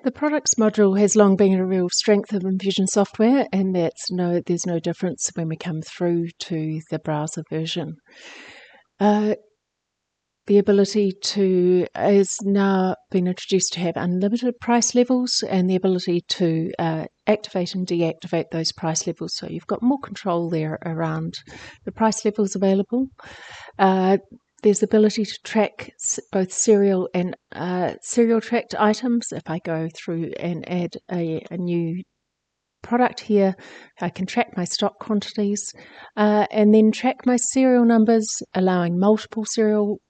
The products module has long been a real strength of Infusion software, and there's no difference when we come through to the browser version. The ability to is now been introduced to have unlimited price levels and the ability to activate and deactivate those price levels. So you've got more control there around the price levels available. There's the ability to track both serial and serial tracked items. If I go through and add a new product here, I can track my stock quantities and then track my serial numbers, allowing multiple serial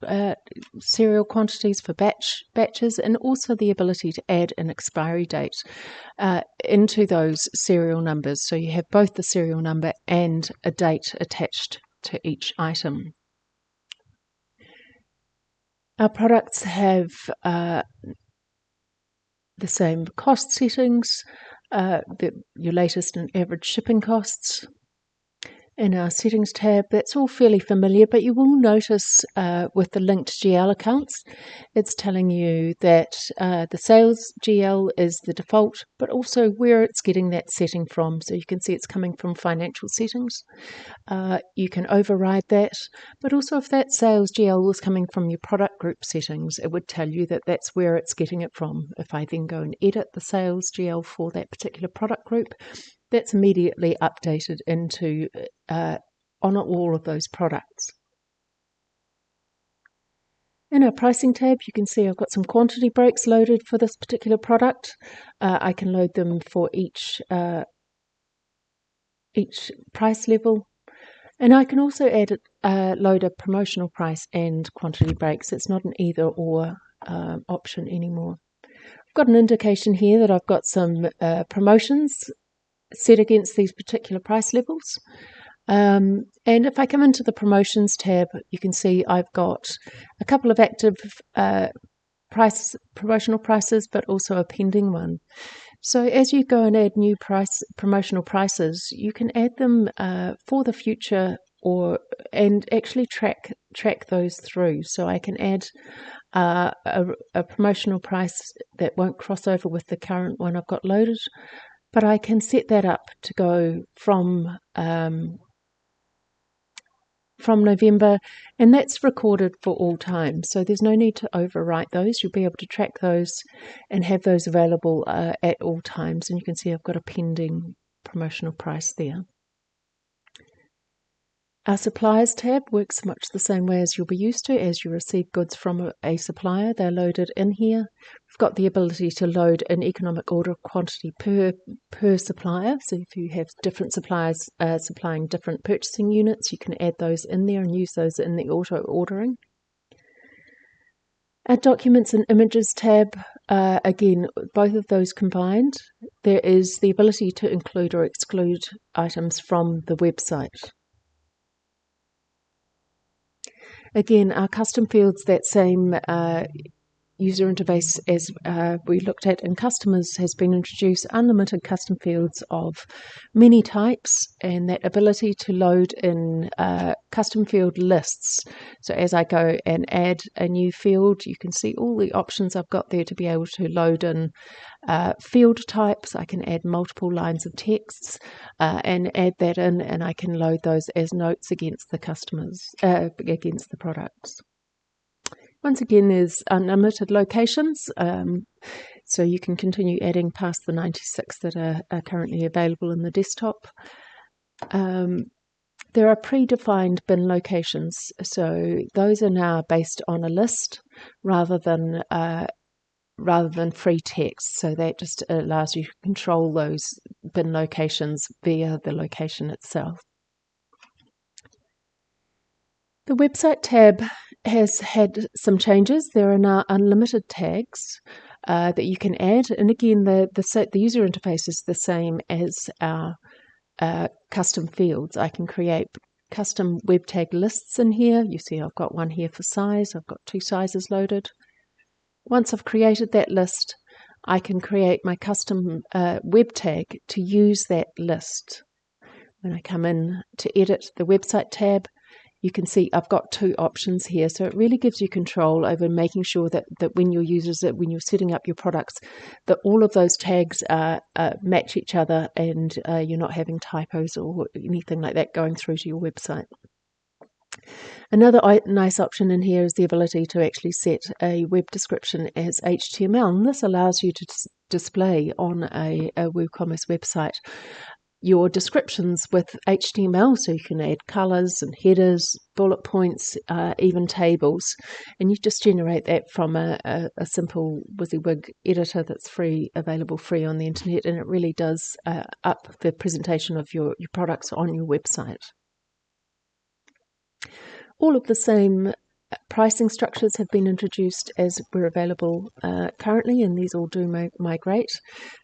quantities for batches, and also the ability to add an expiry date into those serial numbers. So you have both the serial number and a date attached to each item. Our products have the same cost settings, your latest and average shipping costs. In our settings tab, that's all fairly familiar, but you will notice with the linked GL accounts, it's telling you that the sales GL is the default, but also where it's getting that setting from. So you can see it's coming from financial settings. You can override that, but also if that sales GL was coming from your product group settings, it would tell you that that's where it's getting it from. If I then go and edit the sales GL for that particular product group, that's immediately updated into on all of those products. In our pricing tab, you can see I've got some quantity breaks loaded for this particular product. I can load them for each price level, and I can also load a promotional price and quantity breaks. It's not an either or option anymore. I've got an indication here that I've got some promotions set against these particular price levels. And if I come into the promotions tab, you can see I've got a couple of active promotional prices, but also a pending one. So as you go and add new promotional prices, you can add them for the future and actually track those through. So I can add a promotional price that won't cross over with the current one I've got loaded, but I can set that up to go from November, and that's recorded for all time. So there's no need to overwrite those. You'll be able to track those and have those available at all times. And you can see I've got a pending promotional price there. Our suppliers tab works much the same way as you'll be used to. As you receive goods from a supplier, they're loaded in here. We've got the ability to load an economic order quantity per supplier. So if you have different suppliers supplying different purchasing units, you can add those in there and use those in the auto ordering. Our documents and images tab, again, both of those combined. There is the ability to include or exclude items from the website. Again, our custom fields, that same user interface as we looked at in customers, has been introduced. Unlimited custom fields of many types, and that ability to load in custom field lists. So as I go and add a new field, you can see all the options I've got there to be able to load in field types. I can add multiple lines of text and add that in, and I can load those as notes against the customers, against the products. Once again, there's unlimited locations, so you can continue adding past the 96 that are currently available in the desktop. There are predefined bin locations, so those are now based on a list rather than free text. So that just allows you to control those bin locations via the location itself. The website tab has had some changes. There are now unlimited tags that you can add, and again, the user interface is the same as our custom fields. I can create custom web tag lists in here. You see I've got one here for size. I've got 2 sizes loaded. Once I've created that list, I can create my custom web tag to use that list. When I come in to edit the website tab, you can see I've got two options here. So it really gives you control over making sure that when your users, that when you're setting up your products, that all of those tags match each other, and you're not having typos or anything like that going through to your website. Another nice option in here is the ability to actually set a web description as HTML, and this allows you to display on a WooCommerce website your descriptions with HTML, so you can add colors and headers, bullet points, even tables, and you just generate that from a simple WYSIWYG editor that's available free on the internet, and it really does up the presentation of your products on your website. All of the same pricing structures have been introduced as we're available currently, and these all do migrate.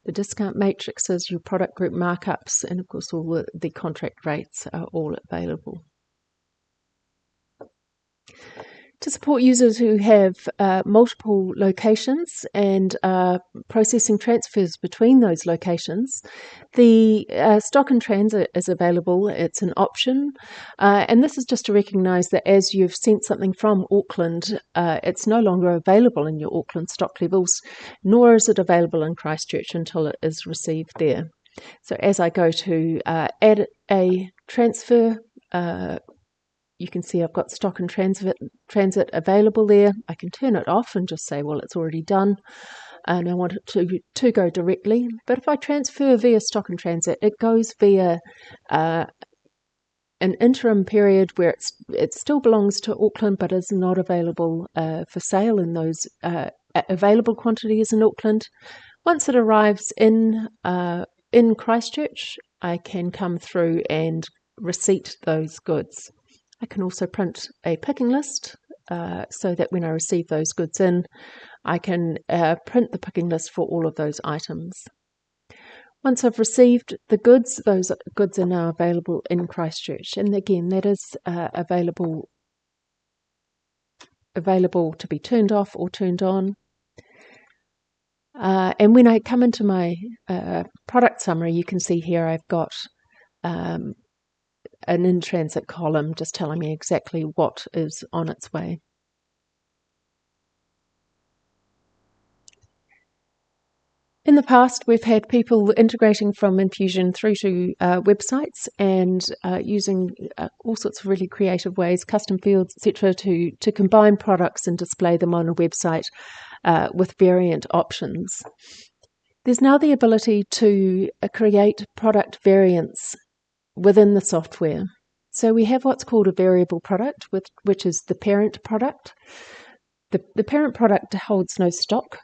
The discount matrices, your product group markups, and of course all the contract rates are all available. To support users who have multiple locations and processing transfers between those locations, the stock in transit is available. It's an option, and this is just to recognise that as you've sent something from Auckland, it's no longer available in your Auckland stock levels, nor is it available in Christchurch until it is received there. So as I go to add a transfer, you can see I've got stock in transit available there. I can turn it off and just say, well, it's already done, and I want it to go directly. But if I transfer via stock in transit, it goes via an interim period where it still belongs to Auckland, but is not available for sale in those available quantities in Auckland. Once it arrives in Christchurch, I can come through and receipt those goods. I can also print a picking list so that when I receive those goods in, I can print the picking list for all of those items. Once I've received the goods, those goods are now available in Christchurch, and again that is available to be turned off or turned on. And when I come into my product summary, you can see here I've got an in-transit column just telling me exactly what is on its way. In the past, we've had people integrating from Infusion through to websites and using all sorts of really creative ways, custom fields, etc., to combine products and display them on a website with variant options. There's now the ability to create product variants within the software. So we have what's called a variable product, which is the parent product. The parent product holds no stock.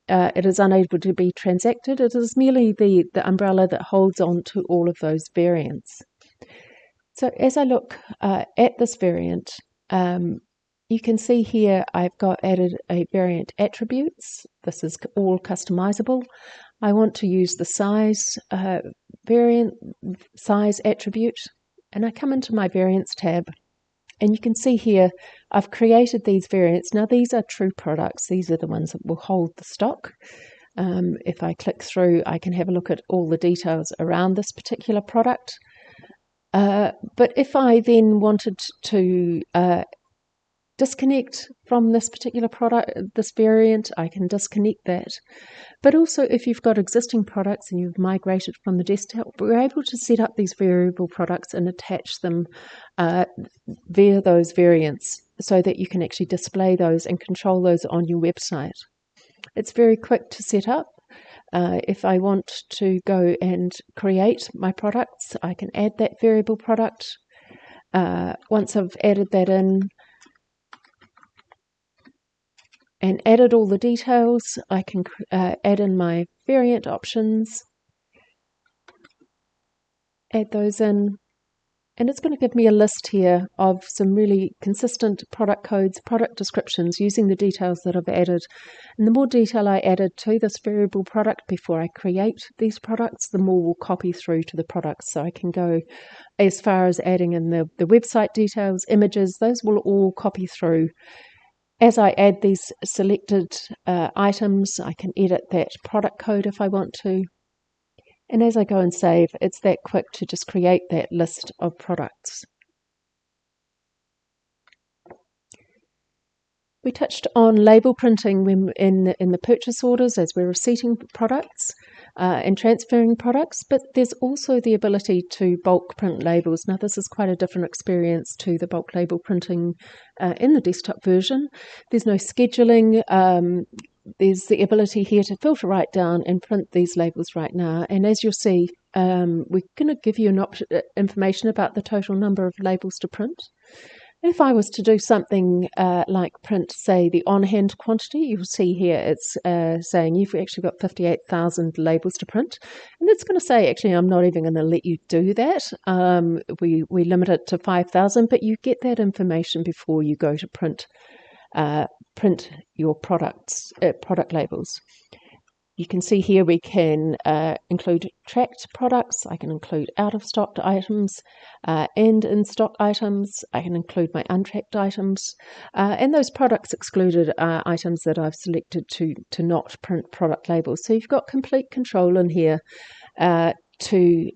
It is unable to be transacted. It is merely the umbrella that holds on to all of those variants. So as I look at this variant, you can see here I've got added a variant attributes. This is all customizable. I want to use the size variant size attribute, and I come into my variants tab, and you can see here I've created these variants. Now these are true products. These are the ones that will hold the stock. If I click through, I can have a look at all the details around this particular product. But if I then wanted to disconnect from this particular product, this variant, I can disconnect that. But also if you've got existing products and you've migrated from the desktop, we're able to set up these variable products and attach them via those variants so that you can actually display those and control those on your website. It's very quick to set up. If I want to go and create my products, I can add that variable product. Once I've added that in, and added all the details, I can add in my variant options, add those in, and it's going to give me a list here of some really consistent product codes, product descriptions using the details that I've added. And the more detail I added to this variable product before I create these products, the more will copy through to the products. So I can go as far as adding in the website details, images, those will all copy through. As I add these selected items, I can edit that product code if I want to. And as I go and save, it's that quick to just create that list of products. We touched on label printing when in the purchase orders as we're receipting products and transferring products, but there's also the ability to bulk print labels. Now, this is quite a different experience to the bulk label printing in the desktop version. There's no scheduling. There's the ability here to filter right down and print these labels right now. And as you'll see, we're going to give you information about the total number of labels to print. If I was to do something like print, say, the on-hand quantity, you'll see here it's saying you've actually got 58,000 labels to print. And it's going to say, actually, I'm not even going to let you do that. We limit it to 5,000, but you get that information before you go to print your product labels. You can see here we can include tracked products. I can include out-of-stock items and in-stock items. I can include my untracked items. And those products excluded are items that I've selected to not print product labels. So you've got complete control in here to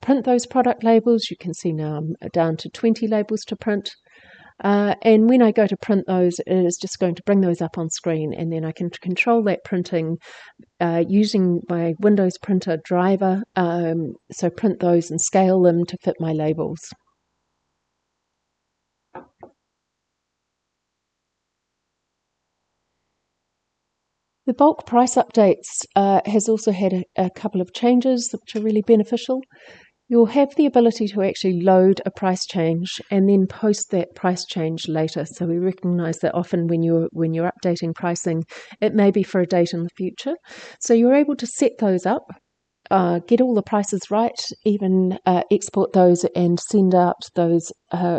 print those product labels. You can see now I'm down to 20 labels to print. And when I go to print those, it is just going to bring those up on screen, and then I can control that printing using my Windows printer driver, so print those and scale them to fit my labels. The bulk price updates has also had a couple of changes which are really beneficial. You'll have the ability to actually load a price change and then post that price change later. So we recognise that often when you're updating pricing, it may be for a date in the future. So you're able to set those up, get all the prices right, even export those and send out those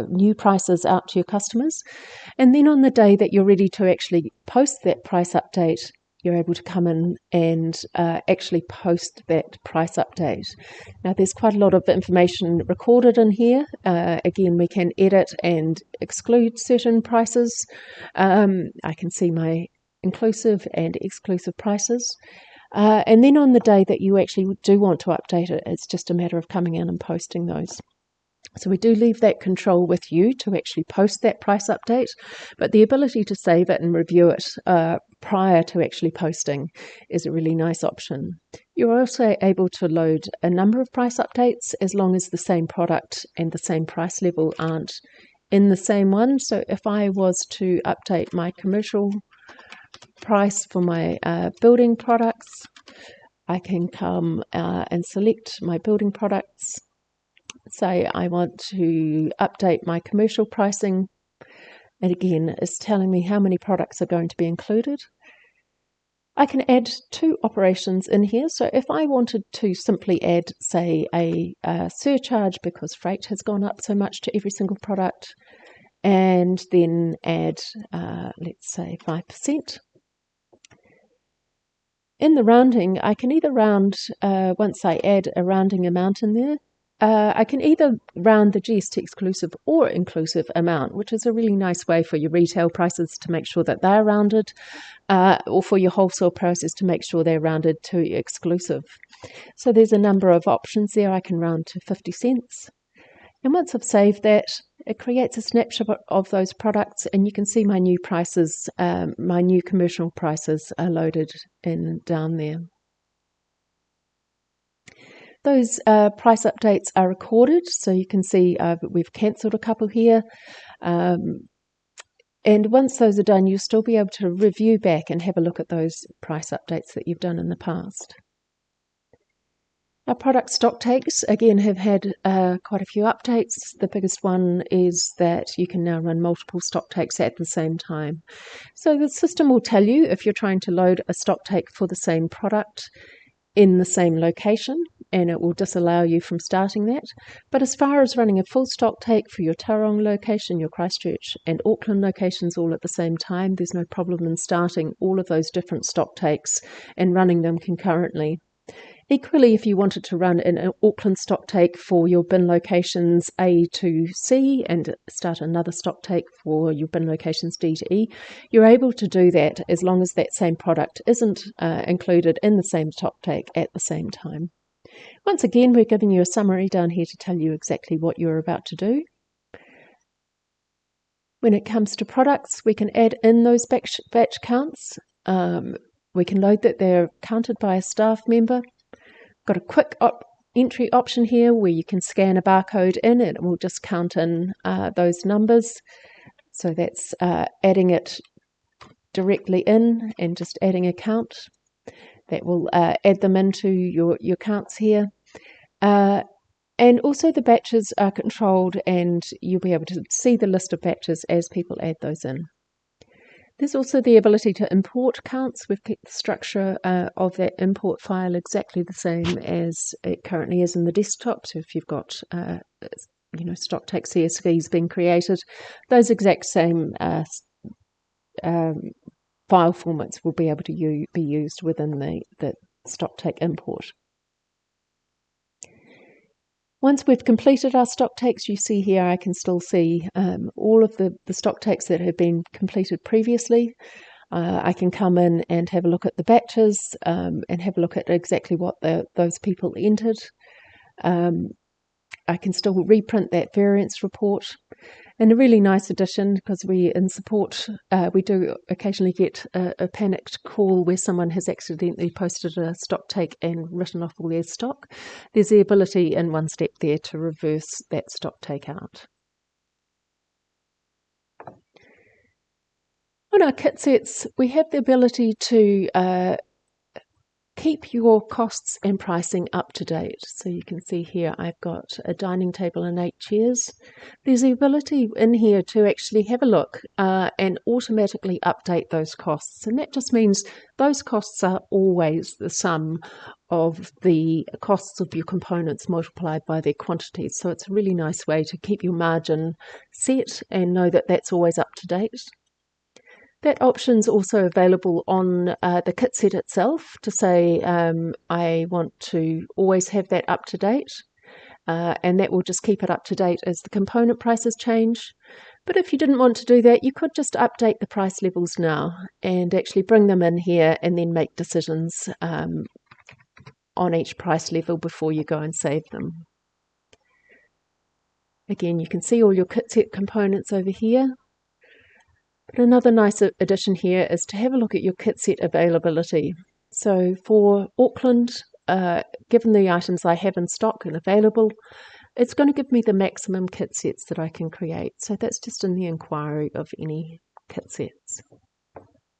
new prices out to your customers. And then on the day that you're ready to actually post that price update, you're able to come in and actually post that price update. Now, there's quite a lot of information recorded in here. Again, we can edit and exclude certain prices. I can see my inclusive and exclusive prices. And then on the day that you actually do want to update it, it's just a matter of coming in and posting those. So we do leave that control with you to actually post that price update, but the ability to save it and review it prior to actually posting is a really nice option. You're also able to load a number of price updates as long as the same product and the same price level aren't in the same one. So if I was to update my commercial price for my building products, I can come and select my building products. Say I want to update my commercial pricing, and again it's telling me how many products are going to be included. I can add two operations in here. So if I wanted to simply add, say, a surcharge because freight has gone up so much to every single product, and then add, let's say, 5%. In the rounding, I can either round, once I add a rounding amount in there, I can either round the GST exclusive or inclusive amount, which is a really nice way for your retail prices to make sure that they're rounded, or for your wholesale prices to make sure they're rounded to exclusive. So there's a number of options there. I can round to 50 cents. And once I've saved that, it creates a snapshot of those products, and you can see my new prices, my new commercial prices are loaded in down there. Those price updates are recorded, so you can see we've cancelled a couple here. And once those are done, you'll still be able to review back and have a look at those price updates that you've done in the past. Our product stock takes, again, have had quite a few updates. The biggest one is that you can now run multiple stock takes at the same time. So the system will tell you if you're trying to load a stock take for the same product in the same location, and it will disallow you from starting that. But as far as running a full stock take for your Tauranga location, your Christchurch and Auckland locations all at the same time, there's no problem in starting all of those different stock takes and running them concurrently. Equally, if you wanted to run an Auckland stock take for your bin locations A to C and start another stock take for your bin locations D to E, you're able to do that as long as that same product isn't included in the same stock take at the same time. Once again, we're giving you a summary down here to tell you exactly what you're about to do. When it comes to products, we can add in those batch counts. We can load that they're counted by a staff member. Got a quick entry option here where you can scan a barcode in and it will just count in those numbers. So that's adding it directly in and just adding a count. That will add them into your counts here. And also the batches are controlled and you'll be able to see the list of batches as people add those in. There's also the ability to import counts. We've kept the structure of that import file exactly the same as it currently is in the desktop. So if you've got stock take CSVs being created, those exact same file formats will be able to be used within the stock take import. Once we've completed our stock takes, you see here I can still see all of the stock takes that have been completed previously. I can come in and have a look at the batches and have a look at exactly what those people entered. I can still reprint that variance report. And a really nice addition, because we in support, we do occasionally get a panicked call where someone has accidentally posted a stock take and written off all their stock. There's the ability in one step there to reverse that stock take out. On our kit sets, we have the ability to keep your costs and pricing up to date. So you can see here I've got a dining table and 8 chairs. There's the ability in here to actually have a look and automatically update those costs. And that just means those costs are always the sum of the costs of your components multiplied by their quantities. So it's a really nice way to keep your margin set and know that that's always up to date. That option's also available on the kit set itself to say I want to always have that up to date, and that will just keep it up to date as the component prices change. But if you didn't want to do that, you could just update the price levels now and actually bring them in here and then make decisions on each price level before you go and save them. Again, you can see all your kit set components over here. But another nice addition here is to have a look at your kit set availability. So for Auckland, given the items I have in stock and available, it's going to give me the maximum kit sets that I can create. So that's just in the inquiry of any kit sets.